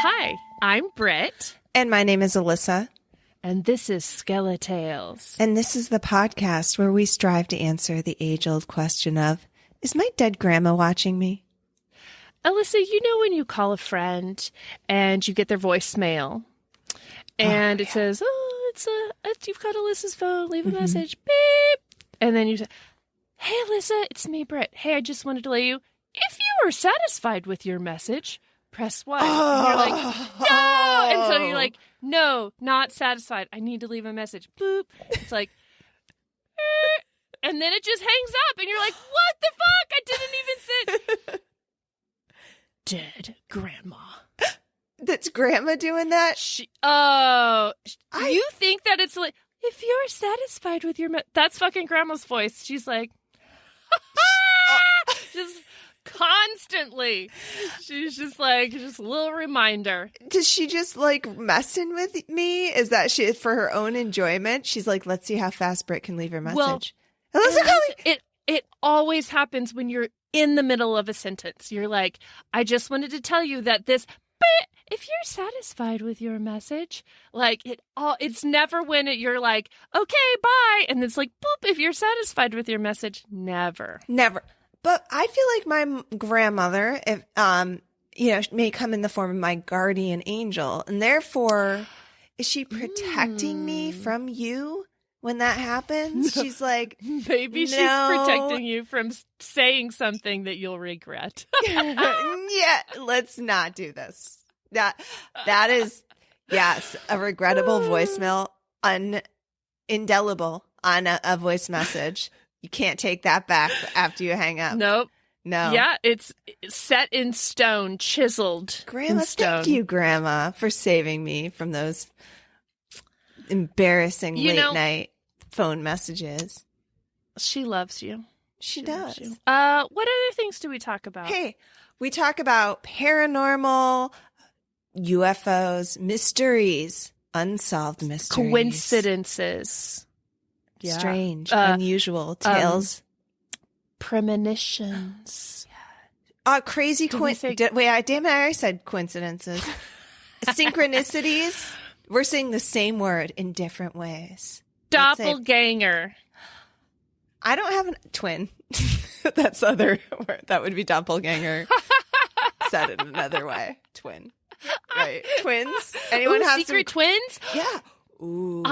Hi, I'm Britt. And my name is Alyssa. And this is Skeletales. And this is the podcast where we strive to answer the age-old question of, is my dead grandma watching me? Alyssa, you know when you call a friend and you get their voicemail and it says, you've got Alyssa's phone, leave a message, beep. And then you say, hey, Alyssa, it's me, Britt. Hey, I just wanted to let you, if you are satisfied with your message, press 1. And you're like, no! And so you're like, no, not satisfied. I need to leave a message. Boop. It's like, and then it just hangs up and you're like, what the fuck? I didn't even sit. Dead grandma. That's grandma doing that? You think that it's like, if you're satisfied with your that's fucking grandma's voice. She's like, just constantly. She's just like, just a little reminder. Does she just like messing with me? Is that she for her own enjoyment? She's like, let's see how fast Britt can leave her message. It always happens when you're in the middle of a sentence. You're like, I just wanted to tell you that this, but if you're satisfied with your message, like it's never when you're like, okay, bye. And it's like, boop, if you're satisfied with your message, never. But I feel like my grandmother, if may come in the form of my guardian angel, and therefore, is she protecting me from you when that happens? She's like, maybe she's protecting you from saying something that you'll regret. Yeah, let's not do this. That is, yes, a regrettable voicemail, indelible on a voice message. You can't take that back after you hang up. Nope. No. Yeah, it's set in stone, chiseled. Grandma, in stone. Thank you, Grandma, for saving me from those embarrassing late night phone messages. She loves you. She does. You. What other things do we talk about? Hey, we talk about paranormal, UFOs, mysteries, unsolved mysteries. Coincidences. Yeah. Strange, unusual tales. Premonitions. Crazy coincidences. Wait, damn it, I already said coincidences. Synchronicities. We're saying the same word in different ways. Doppelganger. I don't have a twin. That's the other word. That would be doppelganger. Said it another way. Twin. Right. Twins. Anyone have secret twins? Yeah. Ooh.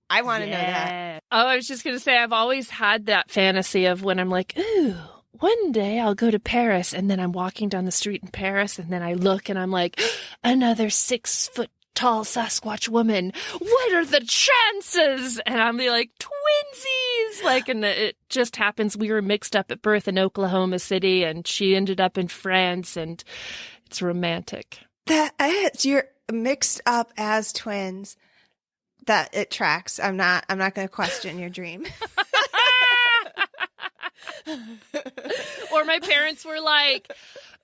I want to know that. Oh, I was just going to say, I've always had that fantasy of when I'm like, ooh, one day I'll go to Paris. And then I'm walking down the street in Paris. And then I look and I'm like, another 6-foot-tall Sasquatch woman. What are the chances? And I'm like, twinsies. And it just happens. We were mixed up at birth in Oklahoma City and she ended up in France. And it's romantic. You're mixed up as twins. That it tracks. I'm not going to question your dream. Or my parents were like,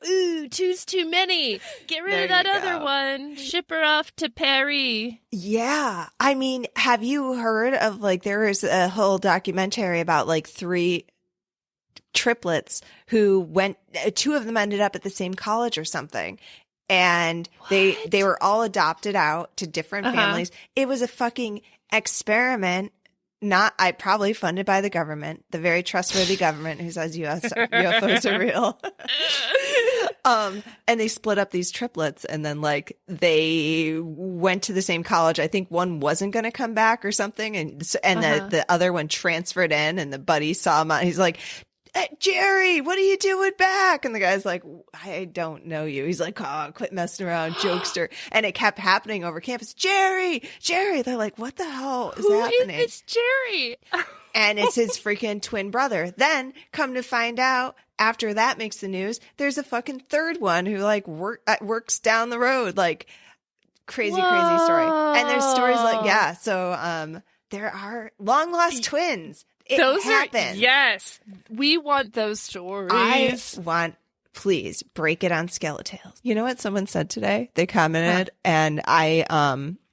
ooh, two's too many. Get rid of that other one. Ship her off to Paris. Yeah. I mean, have you heard of there was a whole documentary about 3 triplets who went, 2 of them ended up at the same college or something. And they were all adopted out to different families. It was a fucking experiment, probably funded by the government, the very trustworthy government who says UFOs are real. And they split up these triplets and then they went to the same college. I think one wasn't going to come back or something. And the other one transferred in and the buddy saw him. He's like, Jerry, what are you doing back? And the guy's like, I don't know you. He's like, oh, quit messing around, jokester. And it kept happening over campus. Jerry. They're like, what the hell is happening? Who is this Jerry? And it's his freaking twin brother. Then come to find out, after that makes the news, there's a fucking third one who works down the road. Crazy story. And there's stories so there are long lost twins. Those happen. Yes. We want those stories. Please break it on Skeletales. You know what someone said today? They commented and I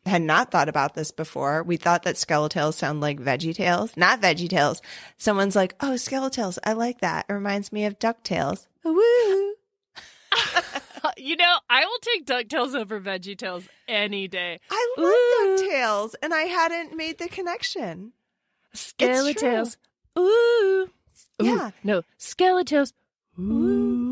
had not thought about this before. We thought that Skeletales sound like VeggieTales, not VeggieTales. Someone's like, oh, Skeletales. I like that. It reminds me of DuckTales. Woo. I will take DuckTales over VeggieTales any day. I love DuckTales, and I hadn't made the connection. Skeletales. Ooh. Yeah. Ooh. No, Skeletales. Ooh.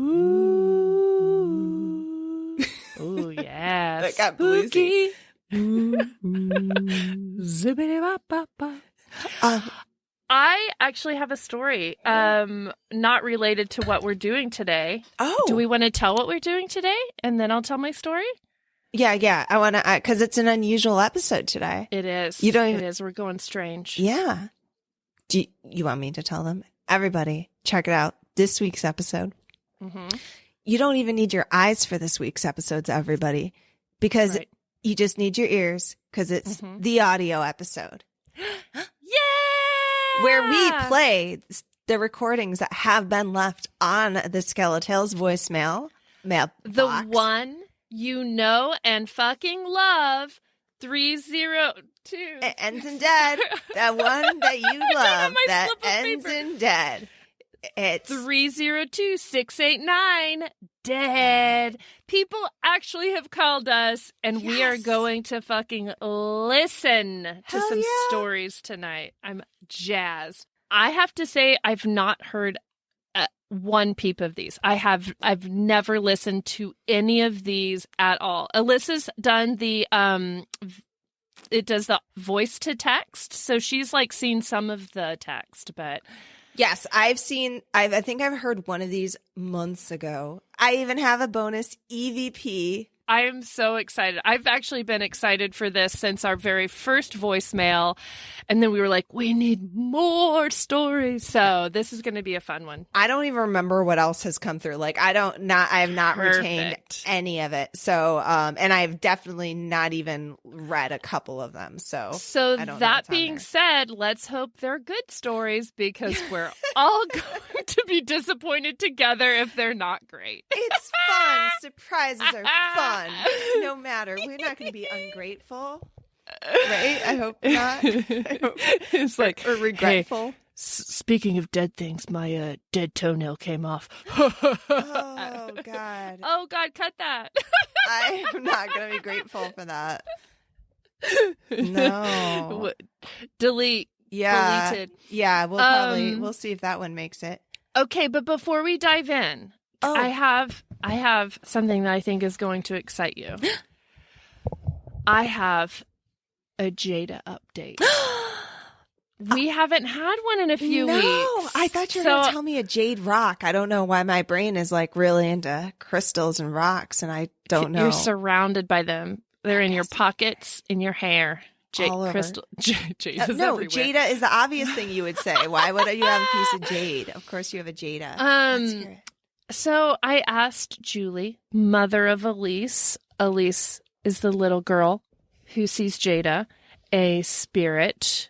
Ooh, yeah. That got bluesy. Zibbity-bop-bop-bop. I actually have a story, not related to what we're doing today. Oh. Do we want to tell what we're doing today? And then I'll tell my story? Yeah. I want to, because it's an unusual episode today. It is. You don't even... It is. We're going strange. Yeah. Do you want me to tell them? Everybody, check it out. This week's episode. Mm-hmm. You don't even need your eyes for this week's episodes, everybody, because you just need your ears, because it's the audio episode. Yeah! Where we play the recordings that have been left on the Skeletales voicemail mail the box. One you know and fucking love. 302. It ends in dead. That one that you love that ends in dead. It's 302-689 dead. People actually have called us, and we are going to fucking listen to some stories tonight. I'm jazzed. I have to say, I've not heard one peep of these. I've never listened to any of these at all. Alyssa's done the it does the voice to text, so she's like seen some of the text, but yes, I think I've heard one of these months ago. I even have a bonus EVP. I am so excited. I've actually been excited for this since our very first voicemail. And then we were like, we need more stories. So this is going to be a fun one. I don't even remember what else has come through. Like, I have not retained any of it. So, and I've definitely not even read a couple of them. So that being said, let's hope they're good stories, because we're all going to be disappointed together if they're not great. It's fun. Surprises are fun. No matter. We're not going to be ungrateful. Right? I hope not. It's like, or regretful. Hey, speaking of dead things, my dead toenail came off. Oh, God. Oh, God, cut that. I am not going to be grateful for that. No. Delete. Yeah. Deleted. Yeah, we'll see if that one makes it. Okay, but before we dive in, I have something that I think is going to excite you. I have a Jada update. We haven't had one in a few weeks. I thought you were going to tell me a jade rock. I don't know why my brain is like really into crystals and rocks, and I don't know. You're surrounded by them. They're in your pockets, in your hair. All crystal. Jade is no, everywhere. Jada is the obvious thing you would say. Why would you have a piece of jade? Of course you have a Jada. Let's hear it. So I asked Julie, mother of Elise. Elise is the little girl who sees Jada, a spirit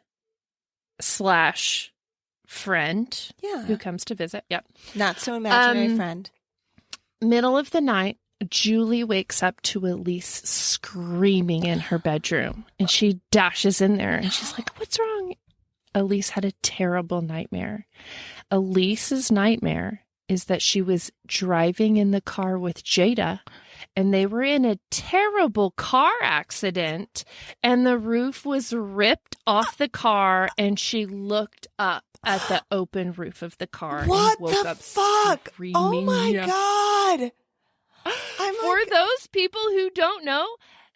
/ friend who comes to visit. Yep. Not so imaginary friend. Middle of the night, Julie wakes up to Elise screaming in her bedroom, and she dashes in there and she's like, "What's wrong?" Elise had a terrible nightmare. Elise's nightmare is that she was driving in the car with Jada, and they were in a terrible car accident, and the roof was ripped off the car, and she looked up at the open roof of the car. What and woke the up fuck? Screaming. Oh my God. For those people who don't know,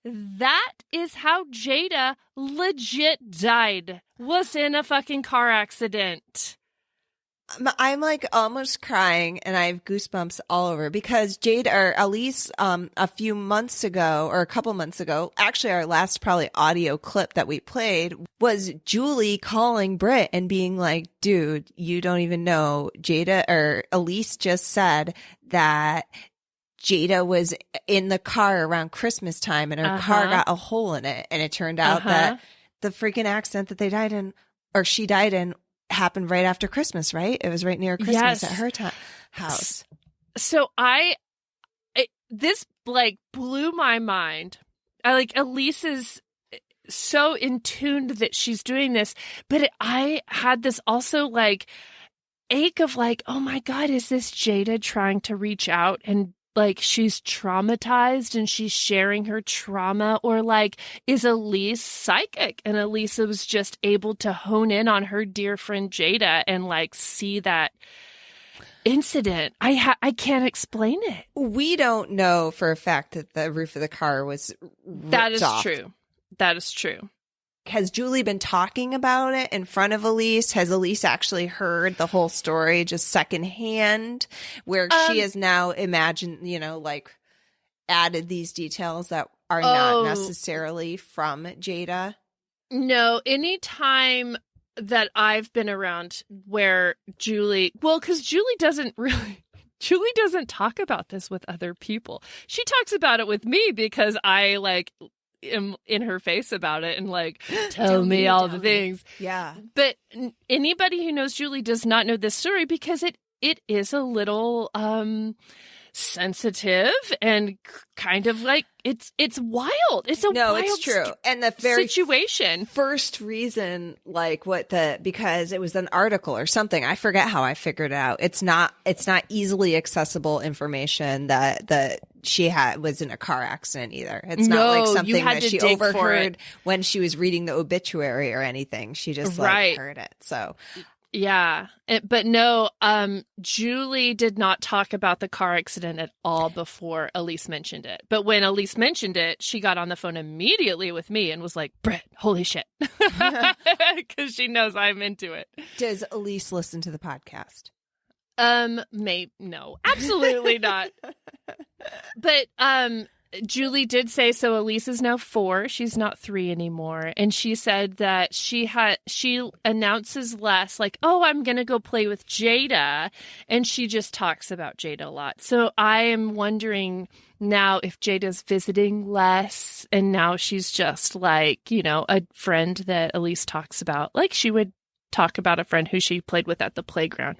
that is how Jada legit died. Was in a fucking car accident. I'm like almost crying, and I have goosebumps all over, because Elise, a few months ago, or a couple months ago, actually our last probably audio clip that we played was Julie calling Britt and being like, "Dude, you don't even know, Elise just said that Jada was in the car around Christmas time, and her car got a hole in it, and it turned out that the freaking accident that they died in, or she died in, happened right after Christmas, right? It was right near Christmas at her house." So this like blew my mind. Elise is so in tune that she's doing this, but I had this also like ache of like, oh my God, is this Jada trying to reach out and like she's traumatized and she's sharing her trauma, or like is Elise psychic and Elise was just able to hone in on her dear friend Jada and like see that incident. I can't explain it. We don't know for a fact that the roof of the car was That is ripped off. true. That is true. Has Julie been talking about it in front of Elise? Has Elise actually heard the whole story just secondhand, where she has now imagined, like added these details that are not necessarily from Jada? No, anytime that I've been around where because Julie doesn't talk about this with other people. She talks about it with me because I like am in her face about it and like tell me all the things. Yeah. But anybody who knows Julie does not know this story because it is a little sensitive and kind of like it's wild. It's it's true. And the very situation. First reason, like because it was an article or something. I forget how I figured it out. It's not easily accessible information that she was in a car accident either. It's not like something that she overheard when she was reading the obituary or anything. She just like heard it. So yeah, but no, Julie did not talk about the car accident at all before Elise mentioned it. But when Elise mentioned it, she got on the phone immediately with me and was like, Brett, holy shit. Because she knows I'm into it. Does Elise listen to the podcast? No, absolutely not. But, Julie did say, so Elise is now 4. She's not 3 anymore. And she said that she announces less like, oh, I'm going to go play with Jada. And she just talks about Jada a lot. So I am wondering now if Jada's visiting less and now she's just like, a friend that Elise talks about. Like she would talk about a friend who she played with at the playground,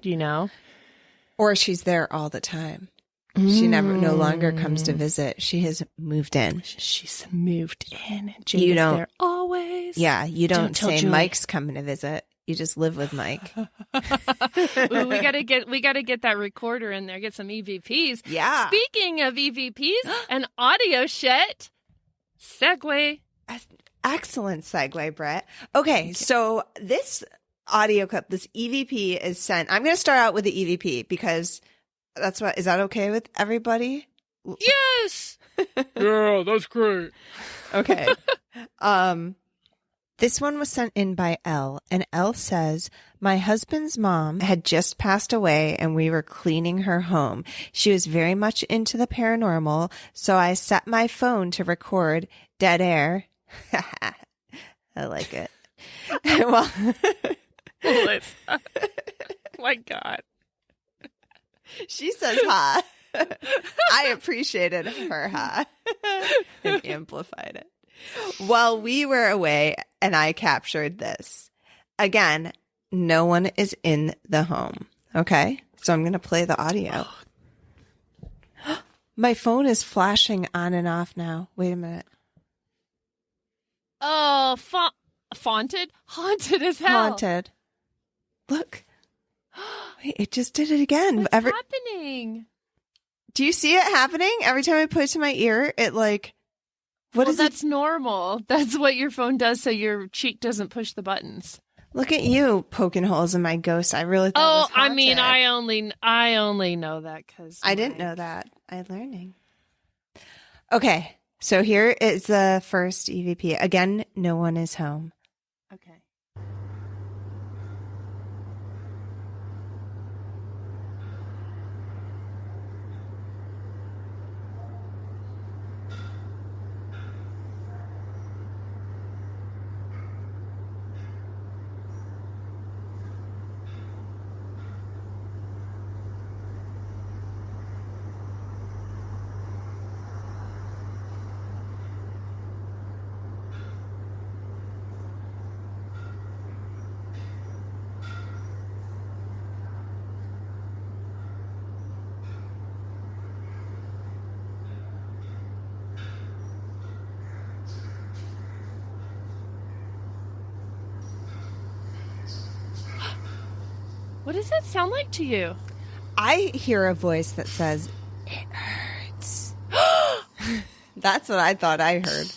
Or she's there all the time. She no longer comes to visit. She has moved in. She's moved in. And Jada's there always. Yeah, you don't say Julie. Mike's coming to visit. You just live with Mike. Ooh, we gotta get that recorder in there. Get some EVPs. Yeah. Speaking of EVPs and audio shit, segue. Excellent segue, Brett. Okay, so this audio clip, this EVP is sent. I'm going to start out with the EVP because is that okay with everybody? Yes. Yeah, that's great. Okay. This one was sent in by Elle, and Elle says, my husband's mom had just passed away and we were cleaning her home. She was very much into the paranormal, so I set my phone to record dead air. I like it. Well, my God. She says ha. I appreciated her ha and amplified it. While we were away and I captured this. Again, no one is in the home. Okay? So I'm going to play the audio. My phone is flashing on and off now. Wait a minute. Oh, haunted? Haunted as hell. Haunted. Look. Wait, it just did it again. What's happening? Do you see it happening? Every time I put it to my ear, it like... That's normal. That's what your phone does so your cheek doesn't push the buttons. Look at you poking holes in my ghost. I really thought it was haunted. I mean, I only know that because I didn't know that. I'm learning. Okay, so here is the first EVP. Again, no one is home. Okay. What does that sound like to you? I hear a voice that says, it hurts. That's what I thought I heard.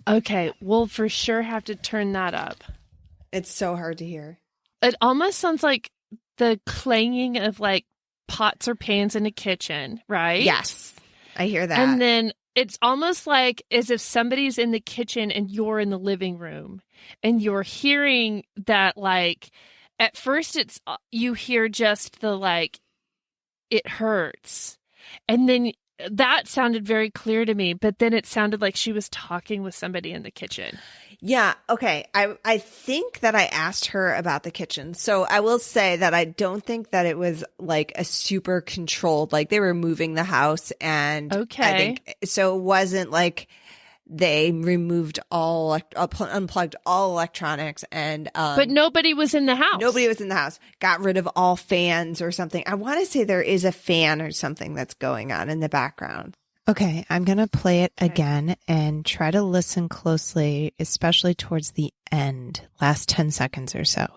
Okay, we'll for sure have to turn that up. It's so hard to hear. It almost sounds like the clanging of like pots or pans in a kitchen, right? Yes, I hear that. And then it's almost like as if somebody's in the kitchen and you're in the living room and you're hearing that, like, at first it's, you hear just the, like, it hurts. And then that sounded very clear to me, but then it sounded like she was talking with somebody in the kitchen. Yeah. Okay. I think that I asked her about the kitchen. So I will say that I don't think that it was like a super controlled, like they were moving the house and Okay. I think so. It wasn't like they removed unplugged all electronics and, But nobody was in the house. nobody was in the house, got rid of all fans or something. I want to say there is a fan or something that's going on in the background. Okay, I'm going to play it again and try to listen closely, especially towards the end, last 10 seconds or so.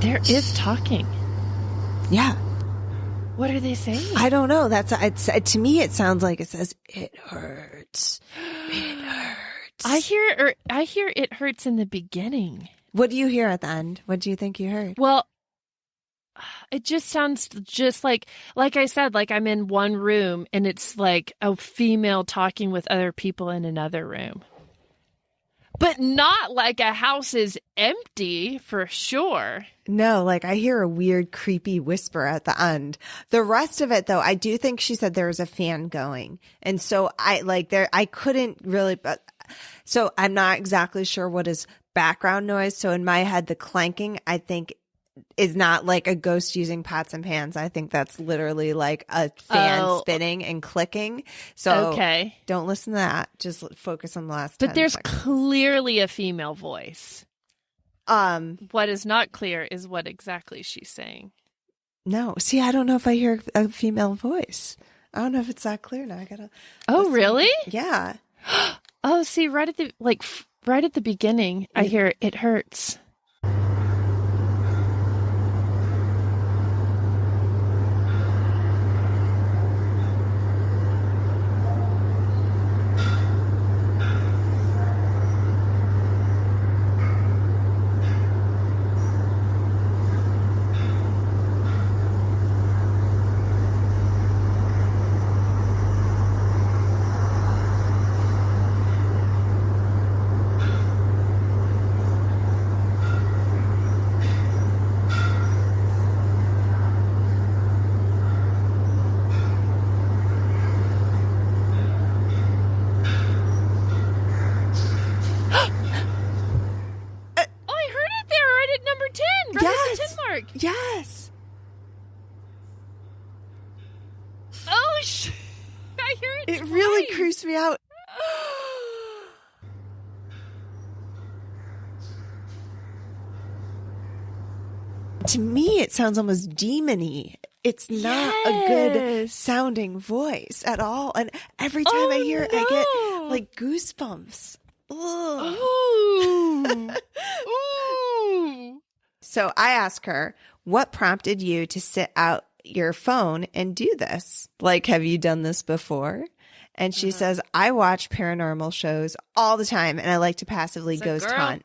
There is talking. Yeah. What are they saying? I don't know. To me, it sounds like it says, it hurts. It hurts. I hear it hurts in the beginning. What do you hear at the end? What do you think you heard? Well, it just sounds just like I said, like I'm in one room and it's like a female talking with other people in another room. But not like a house is empty for sure. No, like I hear a weird, creepy whisper at the end. The rest of it, though, I do think she said there was a fan going. And so I couldn't really, so I'm not exactly sure what is background noise. So in my head, the clanking, I think, is not like a ghost using pots and pans. I think that's literally like a fan spinning and clicking. So okay, don't listen to that. Just focus on the last. But 10 there's seconds. clearly a female voice. What is not clear is what exactly she's saying. No, see, I don't know if I hear a female voice. I don't know if it's that clear now. I gotta. Oh, listen. really? Yeah. Oh, see, right at the beginning, I hear it hurts. Yes. Oh, I hear it. It really creeps me out. To me, it sounds almost demon-y. It's not a good sounding voice at all. And every time I hear it, I get like goosebumps. Ugh. Ooh. Ooh. So I ask her, what prompted you to sit out your phone and do this? Like, have you done this before? And she says, I watch paranormal shows all the time and I like to passively ghost hunt.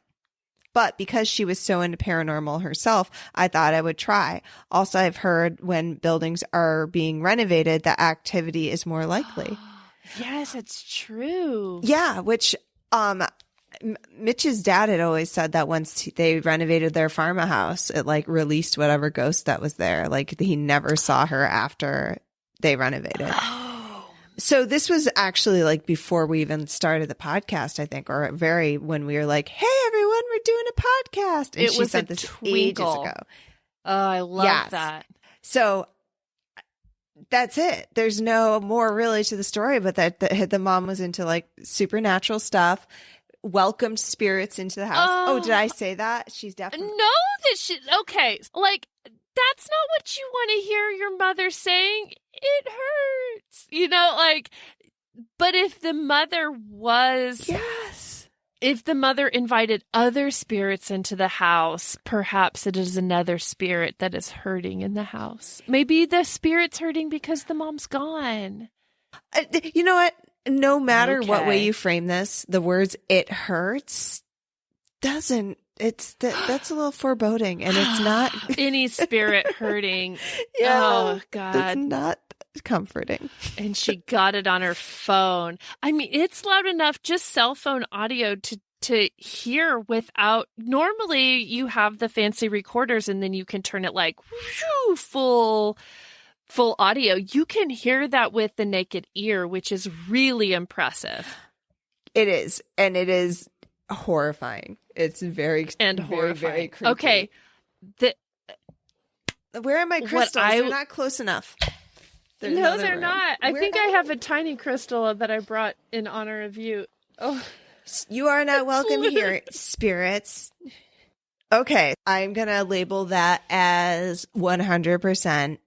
But because she was so into paranormal herself, I thought I would try. Also, I've heard when buildings are being renovated, that activity is more likely. Yes, it's true. Yeah, which Mitch's dad had always said that once they renovated their farmhouse, it like released whatever ghost that was there. Like he never saw her after they renovated. Oh. So this was actually like before we even started the podcast, I think, or when we were like, "Hey everyone, we're doing a podcast." And It she was said a this twinkle. ages ago. Oh, I love Yes. that. So that's it. There's no more really to the story, but that the mom was into like supernatural stuff, welcomed spirits into the house. Oh, did I say that? She's definitely Okay, like that's not what you want to hear your mother saying. It hurts, like. But if the mother if the mother invited other spirits into the house, perhaps it is another spirit that is hurting in the house. Maybe the spirit's hurting because the mom's gone. You know what? No matter what way Okay. you frame this, the words "it hurts" doesn't. That's a little foreboding, and it's not. Any spirit hurting. Yeah, Oh, that's God. not comforting. And she got it on her phone. I mean, it's loud enough, just cell phone audio to hear without. Normally, you have the fancy recorders, and then you can turn it like whoo, full audio. You can hear that with the naked ear, which is really impressive. It is, and it is horrifying. It's very And very, horrifying. very creepy. Okay, Where are my What crystals? I- They're not close enough. They're in no, another they're room. not. I Where think are I they? have a tiny crystal that I brought in honor of you. Oh. You are not welcome here, spirits. Okay, I'm going to label that as 100%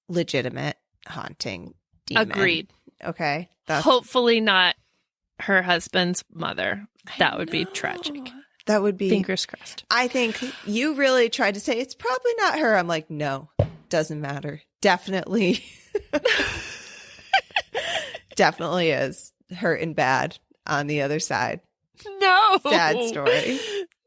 legitimate haunting demon. Agreed. Okay. Hopefully not her husband's mother. That would be tragic. That would be. Fingers crossed. I think you really tried to say it's probably not her. I'm like, no, doesn't matter. Definitely. Definitely is hurting bad on the other side. No. Sad story.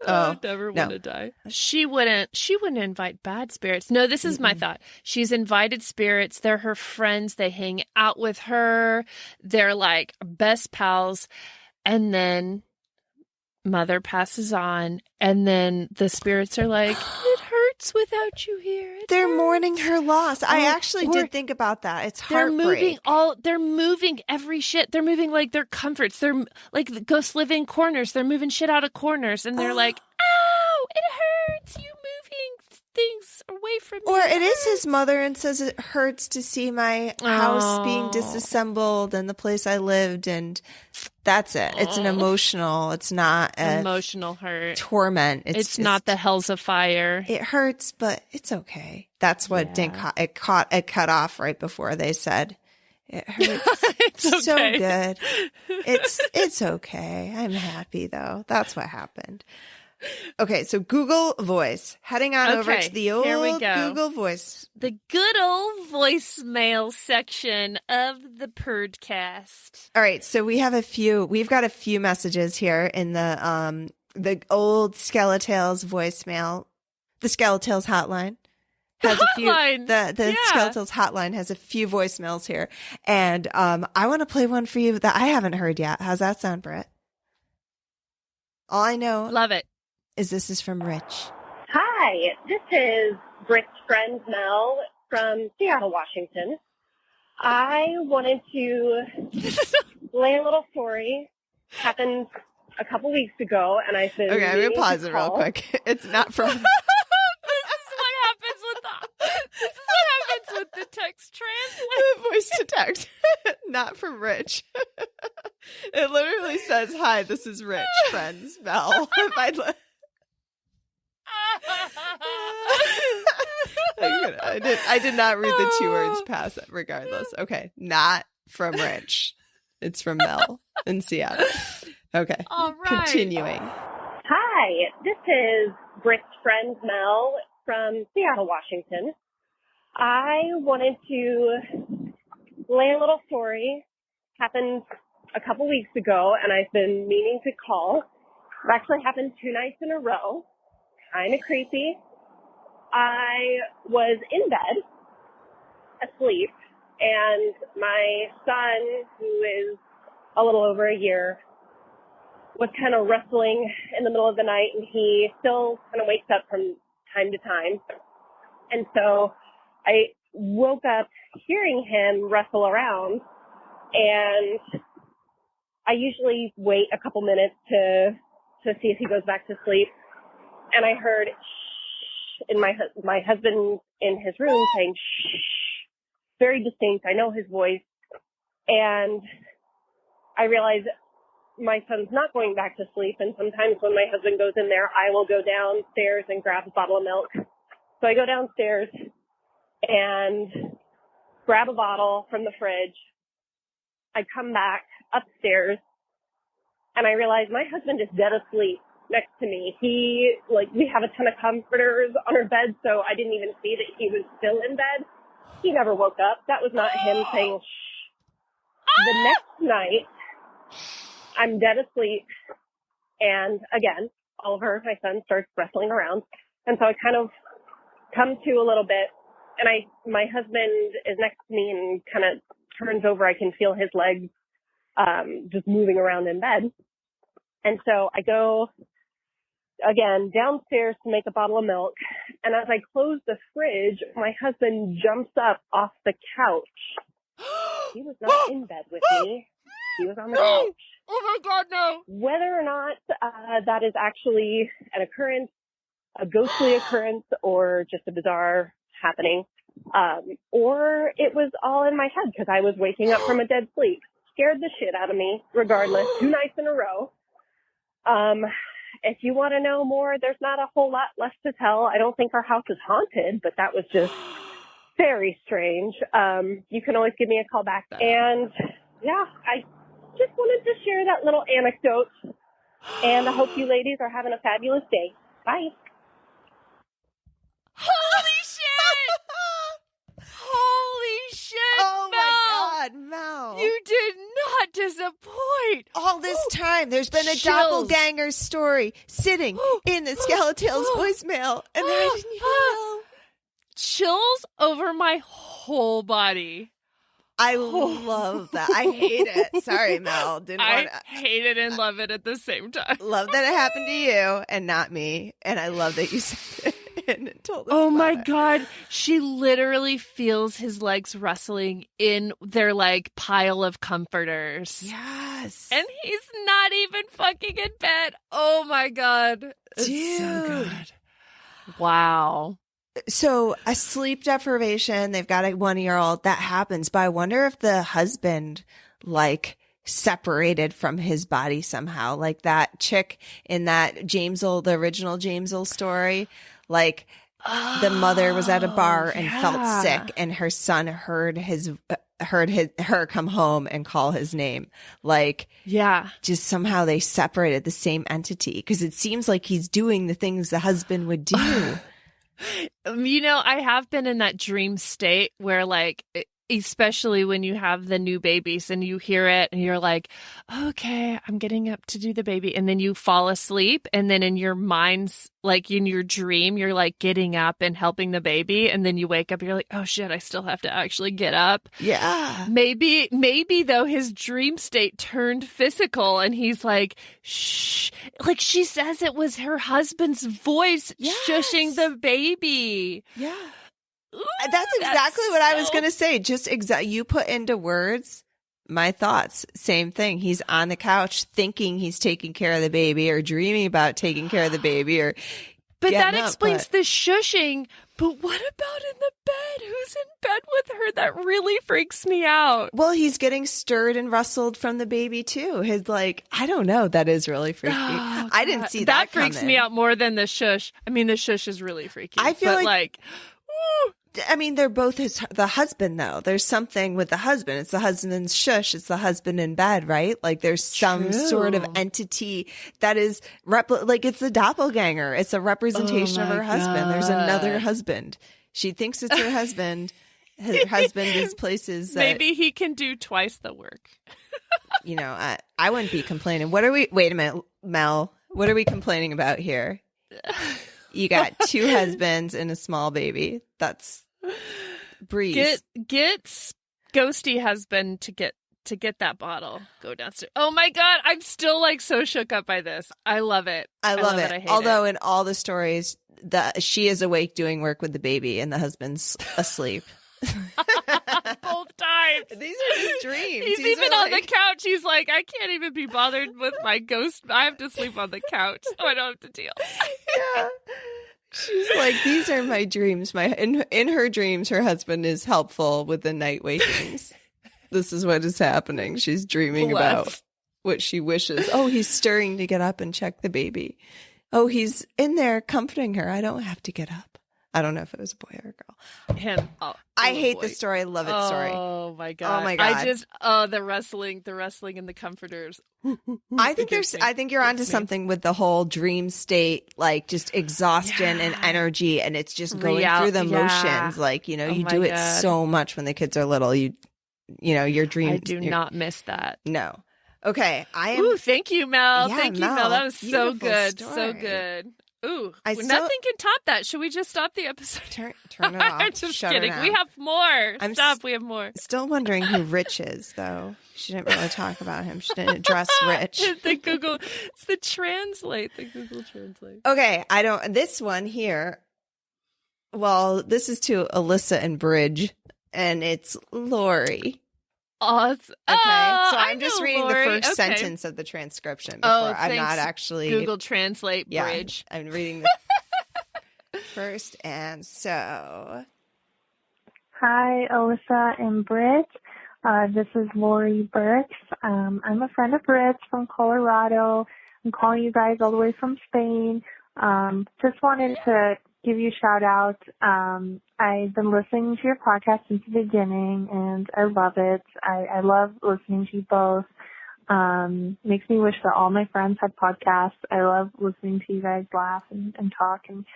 Oh, never no. want to die. She wouldn't invite bad spirits. No, this is my thought. She's invited spirits. They're her friends. They hang out with her. They're like best pals. And then mother passes on. And then the spirits are like, it hurts without you here. It They're hurts." mourning her loss. I Oh, actually or- did think about that. It's They're heartbreak. moving every shit. They're moving like their comforts. They're like the ghosts live in corners. They're moving shit out of corners. And they're like, ow, it hurts. You moving things away from me. Or it is his mother and says it hurts to see my house being Oh. disassembled and the place I lived, and that's it. It's an emotional. It's not a Emotional hurt. torment. It's not the hells of fire. It hurts, but it's okay. That's what it cut off right before they said it hurts. It's So okay. good. It's okay. I'm happy though. That's what happened. Okay, so Google Voice. Heading on over Okay, to the here we old go. Google Voice. The good old voicemail section of the Perdcast. All right, so we've got a few messages here in the old Skeletales voicemail. The Skeletales hotline has a few Hotline, the yeah. Skeletales hotline has a few voicemails here. And I want to play one for you that I haven't heard yet. How's that sound, Britt? All I know Love it. is this is from Rich. Hi, this is Britt's friend Mel from Seattle, Washington. I wanted to lay a little story. Happened a couple weeks ago, and I've been Okay, I'm meaning gonna pause to it real call. quick. It's not from This is what happens with the text translate. voice to text, not from Rich. It literally says, "Hi, this is Rich, friends, Mel." I did not read the two words past it, regardless. Okay, not from Rich. It's from Mel in Seattle. Okay, All right. continuing. Hi, this is Britt's friend Mel from Seattle, Washington. I wanted to lay a little story. Happened a couple weeks ago, and I've been meaning to call. It actually happened 2 nights in a row. Kind of creepy. I was in bed, asleep, and my son, who is a little over a year, was kind of wrestling in the middle of the night, and he still kind of wakes up from time to time. And so I woke up hearing him wrestle around, and I usually wait a couple minutes to see if he goes back to sleep. And I heard shh in my husband in his room saying shh, very distinct. I know his voice. And I realized my son's not going back to sleep. And sometimes when my husband goes in there, I will go downstairs and grab a bottle of milk. So I go downstairs and grab a bottle from the fridge. I come back upstairs and I realize my husband is dead asleep next to me. We have a ton of comforters on our bed, so I didn't even see that he was still in bed. He never woke up. That was not him saying shh. The next night, I'm dead asleep, and again, Oliver, my son, starts wrestling around, and so I kind of come to a little bit, and my husband is next to me and kind of turns over. I can feel his legs just moving around in bed, and so I go again downstairs to make a bottle of milk, and as I close the fridge, my husband jumps up off the couch. He was not in bed with me. He was on the couch. Oh my God, no. Whether or not that is actually an occurrence, a ghostly occurrence, or just a bizarre happening, or it was all in my head because I was waking up from a dead sleep. Scared the shit out of me, regardless, 2 nights in a row. If you want to know more, there's not a whole lot left to tell. I don't think our house is haunted, but that was just very strange. You can always give me a call back. And yeah, I just wanted to share that little anecdote. And I hope you ladies are having a fabulous day. Bye. Holy shit! Holy shit, Oh Mel! my God, Mel. You did not disappoint. All this time, there's been a Chills. doppelganger story sitting in the Skellatails voicemail, and I didn't even know. Chills over my whole body. I love that. I hate it. Sorry, Mel. Didn't I want to. hate it and love it at the same time. Love that it happened to you and not me, and I love that you said it and told us. Oh my about it. God. She literally feels his legs wrestling in their like pile of comforters. Yes. And he's not even fucking in bed. Oh my God. It's so Dude. good. Wow. So a sleep deprivation, they've got a 1-year-old, that happens, but I wonder if the husband like separated from his body somehow, like that chick in that the original Jamesel story, like the mother was at a bar and felt sick, and her son heard her come home and call his name. Like, Yeah. just somehow they separated the same entity, because it seems like he's doing the things the husband would do. You know, I have been in that dream state where, like, especially when you have the new babies and you hear it and you're like, okay, I'm getting up to do the baby. And then you fall asleep. And then in your mind's, like in your dream, you're like getting up and helping the baby. And then you wake up, you're like, oh shit, I still have to actually get up. Yeah. Maybe though his dream state turned physical and he's like, shh, like she says it was her husband's voice shushing the baby. Yeah. Ooh, That's exactly what I was so- going to say. Just you put into words my thoughts. Same thing. He's on the couch thinking he's taking care of the baby, or dreaming about taking care of the baby, or But that getting up, explains but- the shushing. But what about in the bed? Who's in bed with her? That really freaks me out. Well, he's getting stirred and rustled from the baby too. His I don't know. That is really freaky. Oh, I didn't God. see that. freaks coming. me out more than the shush. I mean, the shush is really freaky. I feel but like- ooh, I mean, they're both the husband though. There's something with the husband. It's the husband's shush. It's the husband in bed, right? Like there's some sort of True. entity that is like it's the doppelganger. It's a representation of Oh my her husband. There's another God. husband. She thinks it's her husband. Her husband is places that, maybe he can do twice the work. I wouldn't be complaining. Wait a minute, Mel. What are we complaining about here? You got 2 husbands and a small baby. That's breeze. Get ghosty husband to get that bottle. Go downstairs. Oh my God, I'm still like so shook up by this. I love it. I love it. I hate Although it. in all the stories, she is awake doing work with the baby and the husband's asleep. Both times. These are just dreams. He's These even are on the couch. He's like, I can't even be bothered with my ghost. I have to sleep on the couch, so I don't have to deal. Yeah. She's like, these are my dreams. In her dreams, her husband is helpful with the night wakings. This is what is happening. She's dreaming about what she wishes. Oh, he's stirring to get up and check the baby. Oh, he's in there comforting her. I don't have to get up. I don't know if it was a boy or a girl. Him. Oh, I oh, hate boy. the story. I love it story. Oh my god. Oh my God. I just the wrestling and the comforters. I think you're onto something with the whole dream state, like just exhaustion and energy, and it's just going through the motions. Like, you know, you do it so much when the kids are little. You know, your dreams. I do not miss that. No. Okay. Ooh, thank you, Mel. Yeah, Thank you, Mel. Mel. That was so Beautiful good. story. So good. Ooh, nothing can top that. Should we just stop the episode? Turn it off. I'm just Shut kidding. her We down. have more. I'm Stop. We have more. Still wondering who Rich is, though. She didn't really talk about him. She didn't address Rich. It's the Google Translate. Okay, this one here, well, this is to Alyssa and Bridge, and it's Lori. Okay, So I'm just reading the first sentence of the transcription before I'm not actually Google Translate Bridge. I'm reading the first, and so. Hi, Alyssa and Britt. This is Lori Burks. I'm a friend of Britt's from Colorado. I'm calling you guys all the way from Spain. Just wanted to give you a shout out. I've been listening to your podcast since the beginning, and I love it. I love listening to you both. Makes me wish that all my friends had podcasts. I love listening to you guys laugh and talk. And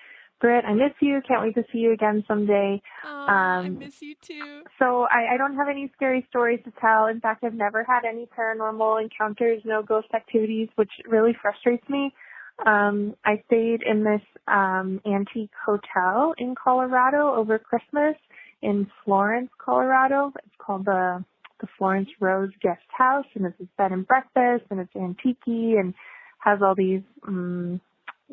Britt, I miss you. Can't wait to see you again someday. I miss you too. So I don't have any scary stories to tell. In fact, I've never had any paranormal encounters, no ghost activities, which really frustrates me. I stayed in this antique hotel in Colorado over Christmas in Florence, Colorado. It's called the Florence Rose Guest House, and it's a bed and breakfast, and it's antique-y and has all these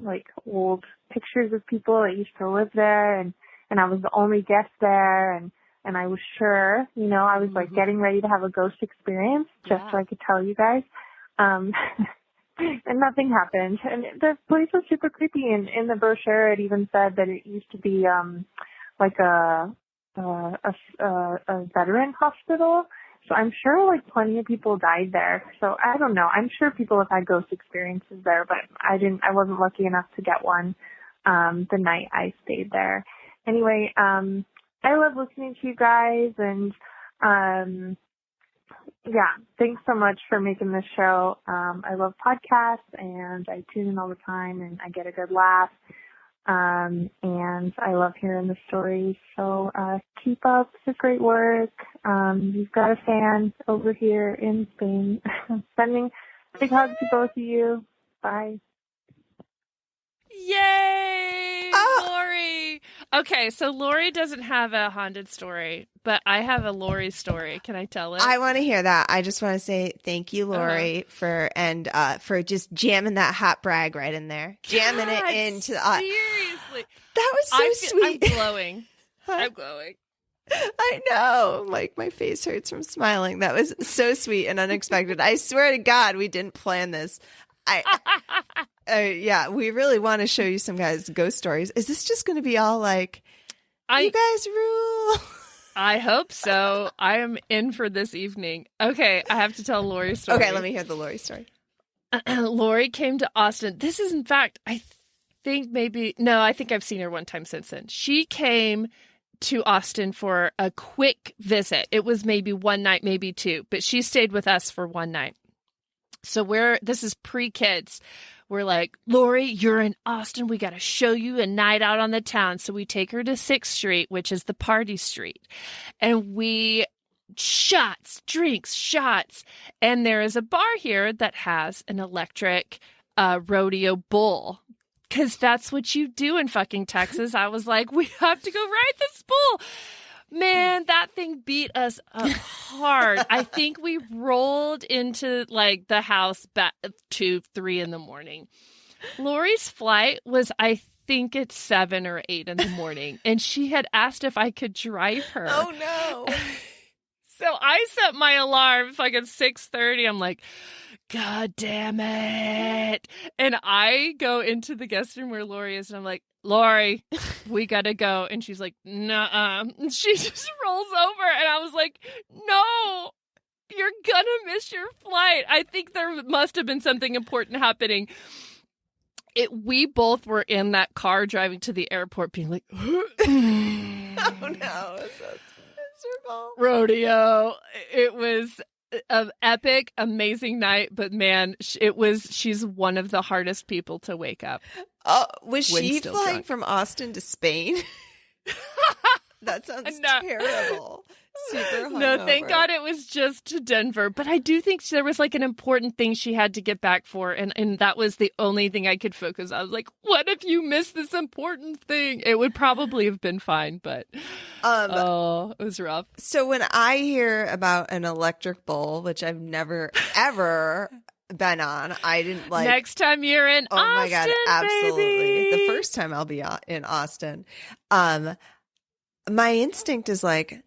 like old pictures of people that used to live there, and I was the only guest there, and I was sure, you know, I was like getting ready to have a ghost experience just so I could tell you guys. And nothing happened. And the place was super creepy. And in the brochure, it even said that it used to be like a veteran hospital. So I'm sure like plenty of people died there. So I don't know. I'm sure people have had ghost experiences there, but I wasn't lucky enough to get one the night I stayed there. Anyway, I love listening to you guys, and yeah, thanks so much for making this show. I love podcasts, and I tune in all the time, and I get a good laugh. And I love hearing the stories. So keep up the great work. You've got a fan over here in Spain. Sending big hugs to both of you. Bye. Yay, Lori. Okay, so Lori doesn't have a haunted story, but I have a Lori story. Can I tell it? I want to hear that. I just want to say thank you, Lori, for just jamming that hot brag right in there. Jamming it into the seriously. That was so sweet. I'm glowing. I'm glowing. I know. Like, my face hurts from smiling. That was so sweet and unexpected. I swear to God, we didn't plan this. Yeah, we really want to show you some guys' ghost stories. Is this just going to be all like, you guys rule? I hope so. I am in for this evening. Okay, I have to tell Lori's story. Okay, let me hear the Lori story. Lori came to Austin. This is, in fact, I think I've seen her one time since then. She came to Austin for a quick visit. It was maybe one night, maybe two, but she stayed with us for one night. So this is pre-kids. We're like, Lori, you're in Austin. We got to show you a night out on the town. So we take her to 6th Street, which is the party street. And we drinks, shots. And there is a bar here that has an electric rodeo bull. Because that's what you do in fucking Texas. I was like, we have to go ride this bull. Man, that thing beat us up hard. I think we rolled into like the house back 2-3 in the morning. Lori's flight was, I think it's 7 or 8 in the morning. And she had asked if I could drive her. Oh, no. So I set my alarm fucking 6:30. I'm like, God damn it. And I go into the guest room where Lori is, and I'm like, Lori, we gotta go. And she's like, nuh-uh. And she just rolls over, and I was like, no, you're gonna miss your flight. I think there must have been something important happening. We both were in that car driving to the airport being like, Oh, no. That's miserable. rodeo. It was an epic, amazing night, but man, she's one of the hardest people to wake up. Oh, was When she still flying drunk. from Austin to Spain? That sounds No. terrible. Super No, thank hungover. God it was just to Denver. But I do think there was like an important thing she had to get back for. And that was the only thing I could focus on. I was like, what if you missed this important thing? It would probably have been fine, but it was rough. So when I hear about an electric bowl, which I've never, ever been on, I didn't like. Next time you're in Oh Austin, my God, absolutely. baby. The first time I'll be in Austin. My instinct is like,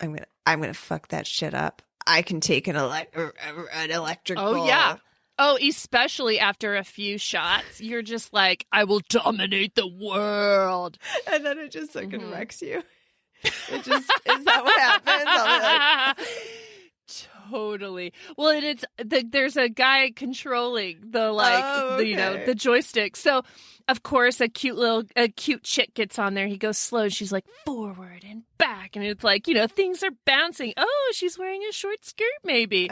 I'm gonna fuck that shit up. I can take an electric Oh, bowl. yeah. Oh, especially after a few shots, you're just like, I will dominate the world. And then it just fucking Mhm. wrecks you. It just, is that what happens? I'll be like, Totally. Well, there's a guy controlling the okay. the joystick. So, of course, a cute chick gets on there. He goes slow. And she's like forward and back, and it's like things are bouncing. Oh, she's wearing a short skirt, maybe.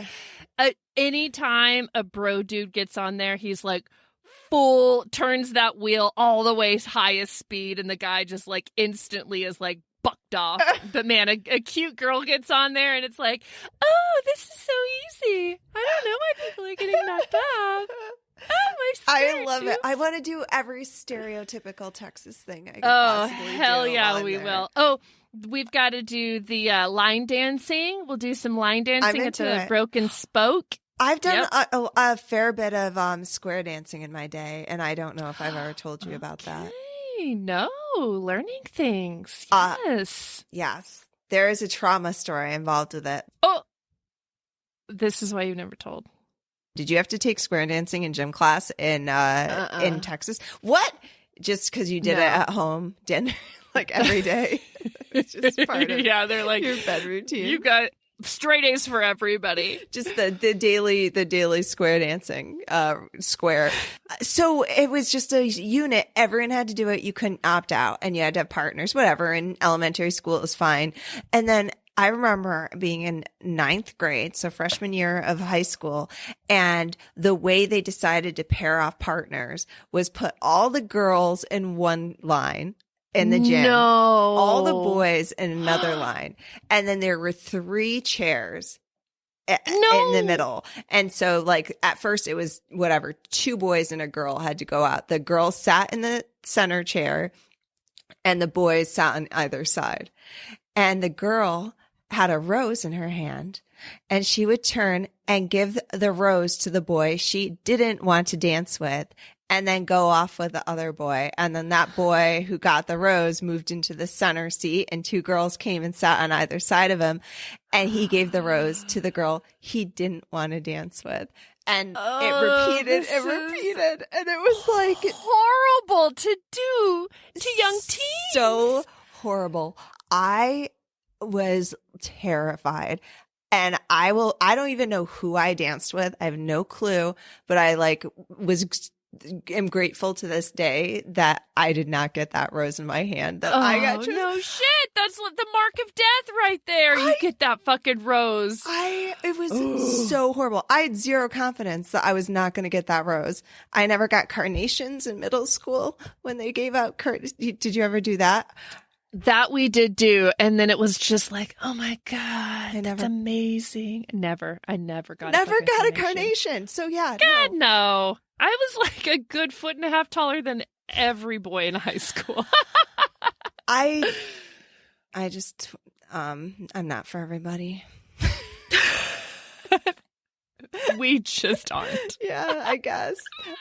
Anytime a bro dude gets on there, he's like turns that wheel all the way highest speed, and the guy just like instantly is like bucked off. But man, a cute girl gets on there, and it's like, oh, this is so easy. I don't know why people are getting knocked off. Oh, my I skirt, love it. dude. I want to do every stereotypical Texas thing I could Oh, possibly hell do yeah, while I'm we there. will. Oh, we've got to do the line dancing. We'll do some line dancing at into the it. Broken Spoke. I've done Yep. a fair bit of square dancing in my day, and I don't know if I've ever told you about that. Hey, no, learning things. Uh, Yes. Yes, there is a trauma story involved with it. Oh, this is why you never told. Did you have to take square dancing in gym class in Texas? What? Just because you did No. it at home, dinner, like every day? It's just part of Yeah, they're like, your bed routine. you got straight A's for everybody. Just the daily square dancing square. So it was just a unit. Everyone had to do it. You couldn't opt out, and you had to have partners. Whatever. In elementary school, it was fine. And then I remember being in 9th grade, so freshman year of high school, and the way they decided to pair off partners was put all the girls in one line in the gym. No. All the boys in another line. And then there were 3 chairs in the middle. And so like at first it was whatever, 2 boys and a girl had to go out. The girl sat in the center chair and the boys sat on either side. And the girl had a rose in her hand, and she would turn and give the rose to the boy she didn't want to dance with, and then go off with the other boy. And then that boy who got the rose moved into the center seat, and 2 girls came and sat on either side of him, and he gave the rose to the girl he didn't want to dance with. And it repeated, and it was like horrible to do to young teens. so horrible. I was terrified. And I don't even know who I danced with. I have no clue, but I am grateful to this day that I did not get that rose in my hand. That I got chosen. No shit. That's the mark of death right there. You get that fucking rose. It was so horrible. I had zero confidence that I was not going to get that rose. I never got carnations in middle school when they gave out Did you ever do that? That we did do, and then it was just like, oh my God, I that's amazing. I never got a carnation. So yeah. God, no. I was like a good 1.5 feet taller than every boy in high school. I just, I'm not for everybody. We just aren't. Yeah, I guess.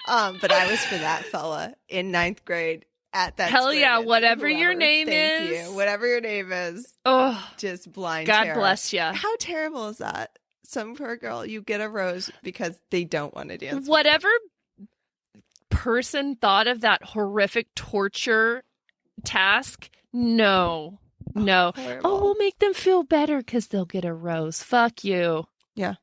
But I was for that fella in 9th grade. At that Hell yeah, Square whatever Dancing, your whoever. name Thank is. you. Whatever your name is. Oh, Just blind God terror. bless you. How terrible is that? Some poor girl, you get a rose because they don't want to dance. Whatever person thought of that horrific torture task, no. Horrible. Oh, we'll make them feel better because they'll get a rose. Fuck you. Yeah.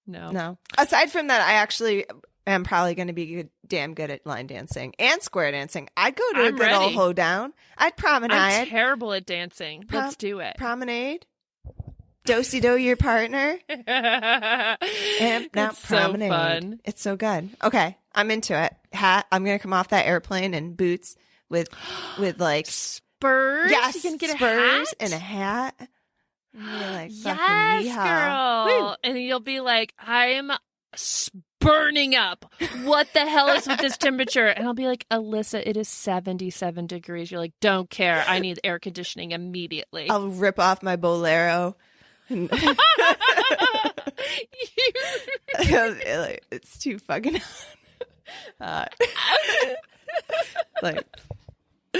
No. No. Aside from that, I actually am probably going to be damn good at line dancing and square dancing. I'd go to a I'm good old ready. hoedown. I'd promenade. I'm terrible at dancing. Let's do it. Promenade. Do-si-do your partner. And now It's so promenade. fun. It's so good. Okay. I'm into it. Hat. I'm going to come off that airplane in boots with like Spurs? yes, You can get a spurs hat? and a hat. And you're like, Yes, fucking yeehaw. Woo. girl. And you'll be like, I'm burning up. What the hell is with this temperature? And I'll be like, Alyssa, it is 77 degrees. You're like, don't care. I need air conditioning immediately. I'll rip off my bolero. And it's too fucking hot. Like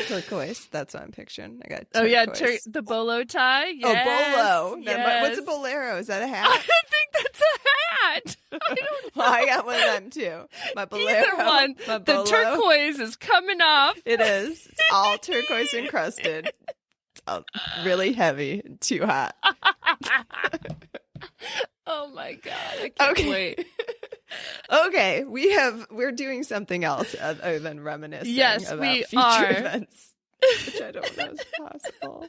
turquoise. That's what I'm picturing. I got Oh, yeah. turquoise. The bolo tie. Yes, Oh, bolo. Yes. What's a bolero? Is that a I hat? think that's a hat. I don't know. Well, I got one of them too. My bolero. Either one. My The bolo. turquoise is coming off. It is. It's all turquoise encrusted. It's all really heavy and too hot. Oh my God. I can't wait. Okay, we're doing something else other than reminiscing Yes, about we future are. events, which I don't know is possible.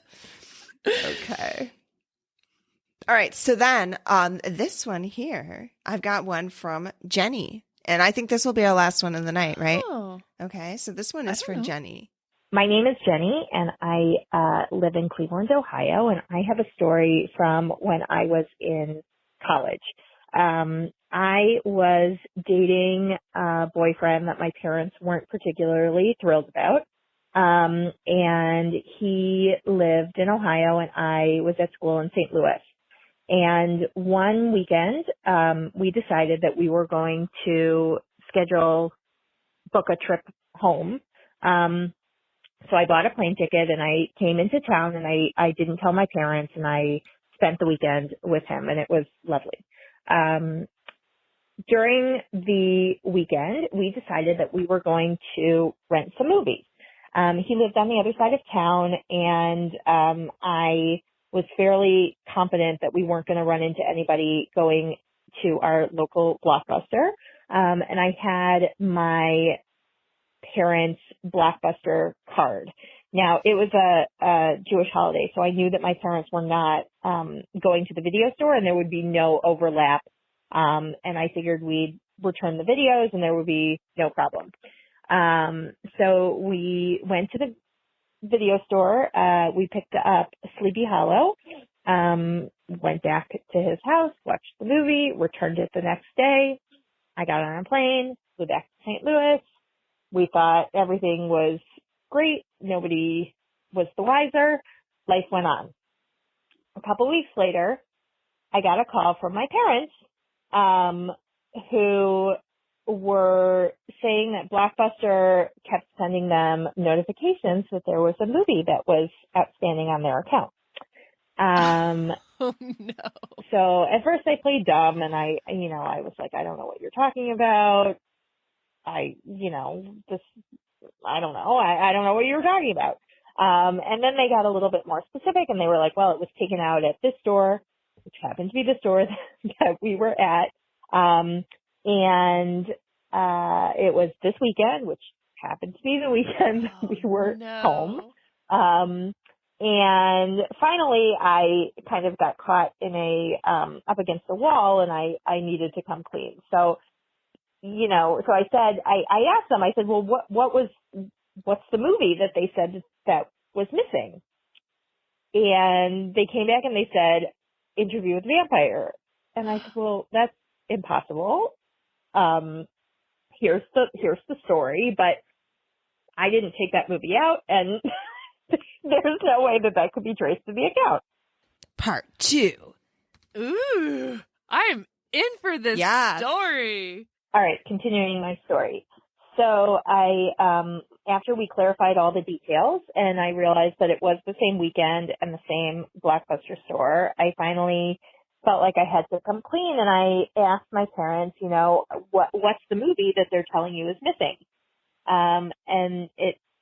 Okay. All right, so then on this one here, I've got one from Jenny, and I think this will be our last one of the night, right? Oh. Okay, so this one I is don't for know. Jenny. My name is Jenny, and I live in Cleveland, Ohio, and I have a story from when I was in college. I was dating a boyfriend that my parents weren't particularly thrilled about, and he lived in Ohio, and I was at school in St. Louis. And one weekend, we decided that we were going to book a trip home. So I bought a plane ticket and I came into town and I didn't tell my parents and I spent the weekend with him and it was lovely. During the weekend, we decided that we were going to rent some movies. He lived on the other side of town and I was fairly confident that we weren't going to run into anybody going to our local Blockbuster. And I had my parents' Blockbuster card. Now, it was a Jewish holiday, so I knew that my parents were not going to the video store and there would be no overlap. And I figured we'd return the videos and there would be no problem. So we went to the video store. We picked up Sleepy Hollow, went back to his house, watched the movie, returned it the next day. I got on a plane, flew back to St. Louis. We thought everything was great. Nobody was the wiser. Life went on. A couple weeks later, I got a call from my parents, who were saying that Blockbuster kept sending them notifications that there was a movie that was outstanding on their account. Oh, no. So at first I played dumb and I was like, I don't know what you're talking about. I don't know. I don't know what you were talking about. And then they got a little bit more specific and they were like, well, it was taken out at this store, which happened to be the store that we were at. And it was this weekend, which happened to be the weekend that we were home. And finally I kind of got caught in up against the wall and I needed to come clean. So, so I said, I asked them, I said, well, what's the movie that they said that was missing? And they came back and they said, Interview with the Vampire. And I said, well, that's impossible. Here's the story, but I didn't take that movie out and there's no way that could be traced to the account. Part 2. Ooh, I'm in for this Yes. story. All right, continuing my story. So after we clarified all the details and I realized that it was the same weekend and the same Blockbuster store, I finally felt like I had to come clean, and I asked my parents, what's the movie that they're telling you is missing? And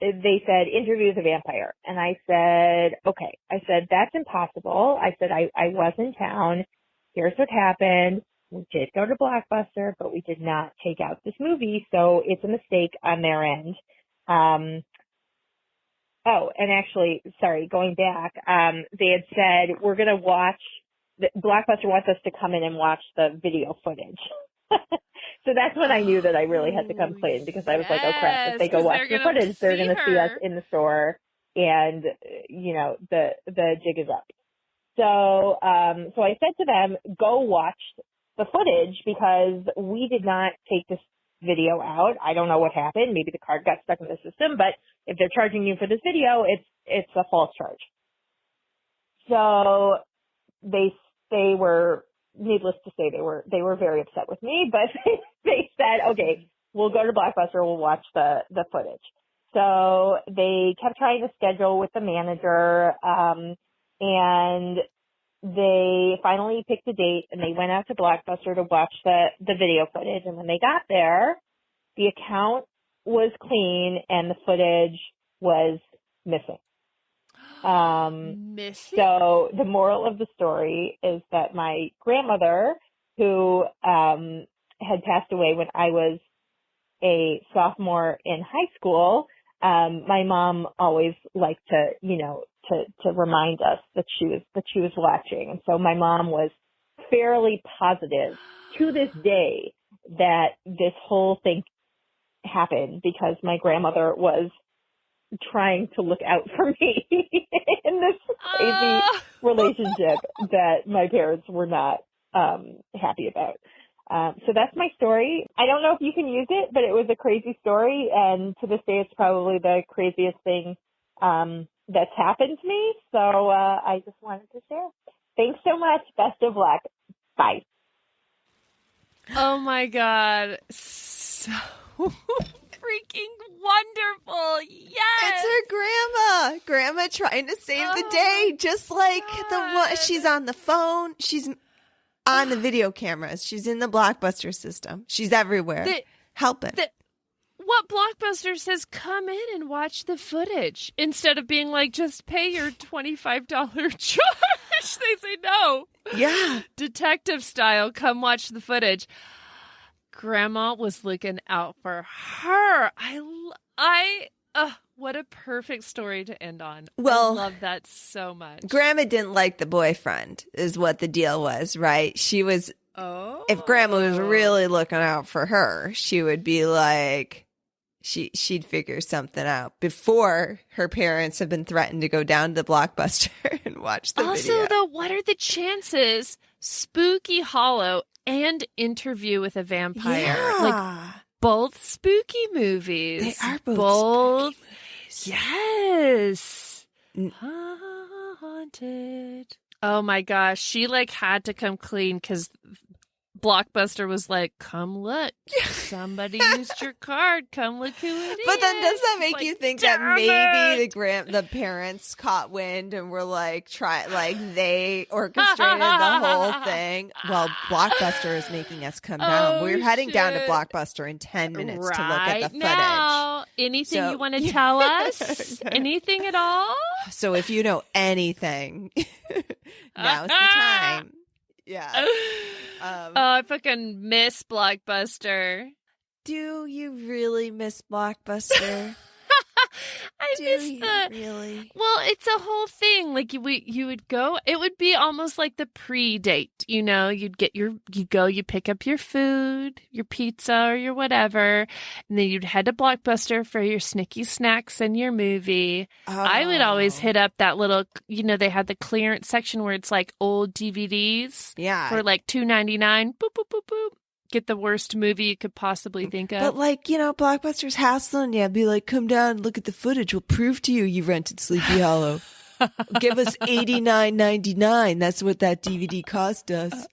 they said, Interview with a Vampire. And I said, okay. I said, that's impossible. I said, I was in town. Here's what happened. We did go to Blockbuster, but we did not take out this movie, so it's a mistake on their end. And actually, sorry, going back, they had said, we're going to watch, Blockbuster wants us to come in and watch the video footage. So that's when I knew that I really had to come clean, because I was like, oh crap, if they go watch the footage, they're going to see us in the store, and, the jig is up. So I said to them, go watch the footage, because we did not take this video out. I don't know what happened. Maybe the card got stuck in the system, but if they're charging you for this video, it's a false charge. So they were, needless to say, they were very upset with me, but they said, okay, we'll go to Blockbuster, we'll watch the footage. So they kept trying to schedule with the manager, and they finally picked a date, and they went out to Blockbuster to watch the video footage. And when they got there, the account was clean and the footage was missing. Missing? So the moral of the story is that my grandmother, who had passed away when I was a sophomore in high school, my mom always liked to, to remind us that she was watching. And so my mom was fairly positive to this day that this whole thing happened because my grandmother was trying to look out for me in this crazy relationship that my parents were not happy about. So that's my story. I don't know if you can use it, but it was a crazy story, and to this day it's probably the craziest thing that's happened to me. So I just wanted to share. Thanks so much. Best of luck. Bye. Oh my God. So freaking wonderful. Yes. It's her grandma. Grandma trying to save the day, just like the one. She's on the phone. She's on the video cameras. She's in the Blockbuster system. She's everywhere. Helping. What Blockbuster says, come in and watch the footage instead of being like, just pay your $25 charge. They say no. Yeah. Detective style, come watch the footage. Grandma was looking out for her. What a perfect story to end on. Well, I love that so much. Grandma didn't like the boyfriend is what the deal was, right? She was, if Grandma was really looking out for her, she would be like, she'd figure something out before her parents have been threatened to go down to the Blockbuster and watch the video. Also, though, what are the chances Spooky Hollow and Interview with a Vampire? Yeah. Like, both spooky movies. They are both spooky movies. Yes. Haunted. Oh my gosh. She had to come clean because Blockbuster was like, come look. Somebody used your card. Come look who it is. But then does that make you think that maybe the parents caught wind and were like, they orchestrated the whole thing? Well, Blockbuster is making us come down. We're heading down to Blockbuster in 10 minutes to look at the footage. Now, anything you want to tell us? Anything at all? So if you know anything, now's the time. Yeah. I fucking miss Blockbuster. Do you really miss Blockbuster? Really? Well, it's a whole thing. Like you would go. It would be almost like the pre-date. You'd get you pick up your food, your pizza or your whatever, and then you'd head to Blockbuster for your snicky snacks and your movie. Oh. I would always hit up that little. They had the clearance section where it's like old DVDs. Yeah. For like $2.99. Boop boop boop boop. Get the worst movie you could possibly think of. But Blockbuster's hassling you. Be like, come down and look at the footage. We'll prove to you you rented Sleepy Hollow. Give us $89.99. That's what that DVD cost us.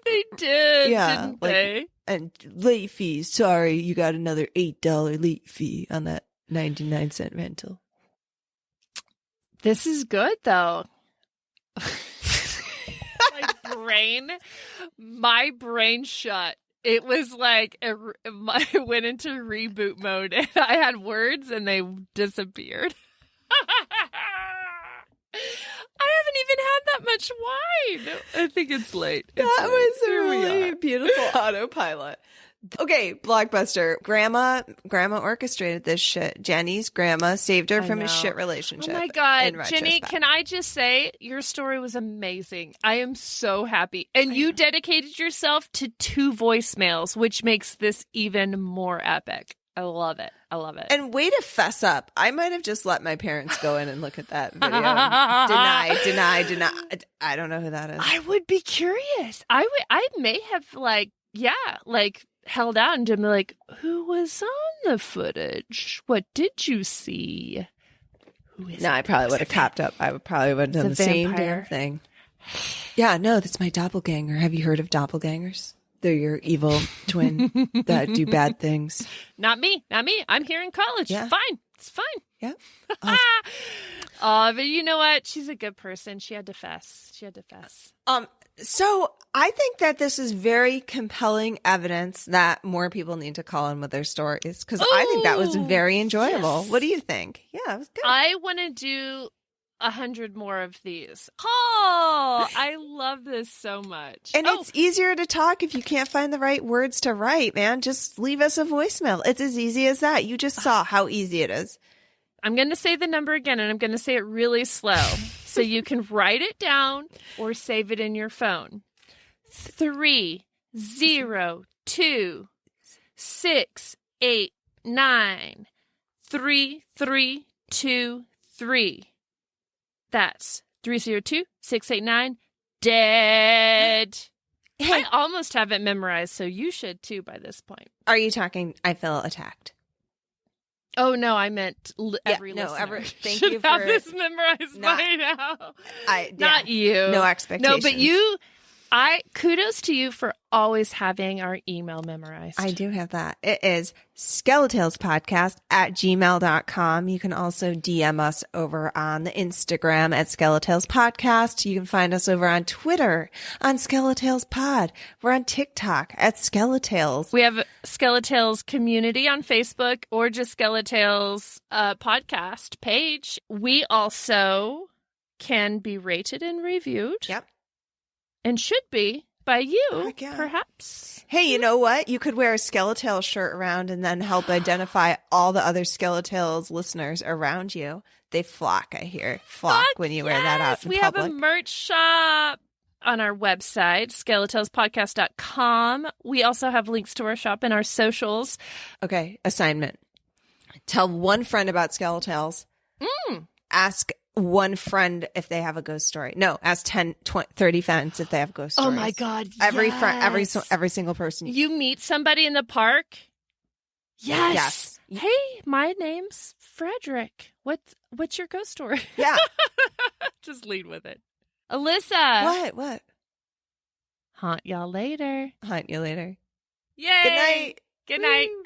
They did, Yeah, didn't they? And late fees. Sorry, you got another $8 late fee on that 99-cent rental. This is good, though. My brain shut. It was like I went into reboot mode, and I had words, and they disappeared. I haven't even had that much wine. I think it's late. That was a really beautiful autopilot. Okay, Blockbuster. Grandma orchestrated this shit. Jenny's grandma saved her from a shit relationship. Oh my God. in Jenny, retrospect. can I just say your story was amazing. I am so happy. And you dedicated yourself to 2 voicemails, which makes this even more epic. I love it. I love it. And way to fess up. I might have just let my parents go in and look at that video. Deny. I don't know who that is. I would be curious. I may have held out and been like, who was on the footage? What did you see? Who is No, I probably would have copped up. I would probably would have done the same damn thing. Yeah, no, that's my doppelganger. Have you heard of doppelgangers? They're your evil twin that do bad things. Not me. I'm here in college. Yeah. Fine. It's fine. Yeah. But you know what? She's a good person. She had to fess. So I think that this is very compelling evidence that more people need to call in with their stories because I think that was very enjoyable. Yes. What do you think? Yeah, it was good. I want to do 100 more of these. Oh, I love this so much. And it's easier to talk if you can't find the right words to write, man. Just leave us a voicemail. It's as easy as that. You just saw how easy it is. I'm going to say the number again, and I'm going to say it really slow so you can write it down or save it in your phone. 302-689-3323. That's 302-689 dead. I almost have it memorized, so you should too by this point. Are you talking, I feel attacked? Oh, no, I meant every no, listener thank should you have for this memorized by now. Not you. No expectations. No, but kudos to you for always having our email memorized. I do have that. It is skeletalespodcast@gmail.com. You can also DM us over on the Instagram at skeletalespodcast. You can find us over on Twitter on skeletalespod. We're on TikTok at skeletales. We have Skeletales community on Facebook or just Skeletales podcast page. We also can be rated and reviewed. Yep. And should be by you, yeah. perhaps. Hey, you know what? You could wear a Skeletales shirt around and then help identify all the other Skeletales listeners around you. They flock, I hear. When you wear that out in we public. have a merch shop on our website, skeletalespodcast.com. We also have links to our shop and our socials. Okay, assignment. Tell one friend about Skeletales. Ask one friend if they have a ghost story. No, ask 10, 20, 30 friends if they have ghost stories. Oh my God. Every yes. friend, every single person. You meet somebody in the park? Yes. Hey, my name's Frederick. What's your ghost story? Yeah. Just lead with it. Alyssa. What? Haunt y'all later. Hunt you later. Yay. Good night. Good night. Woo.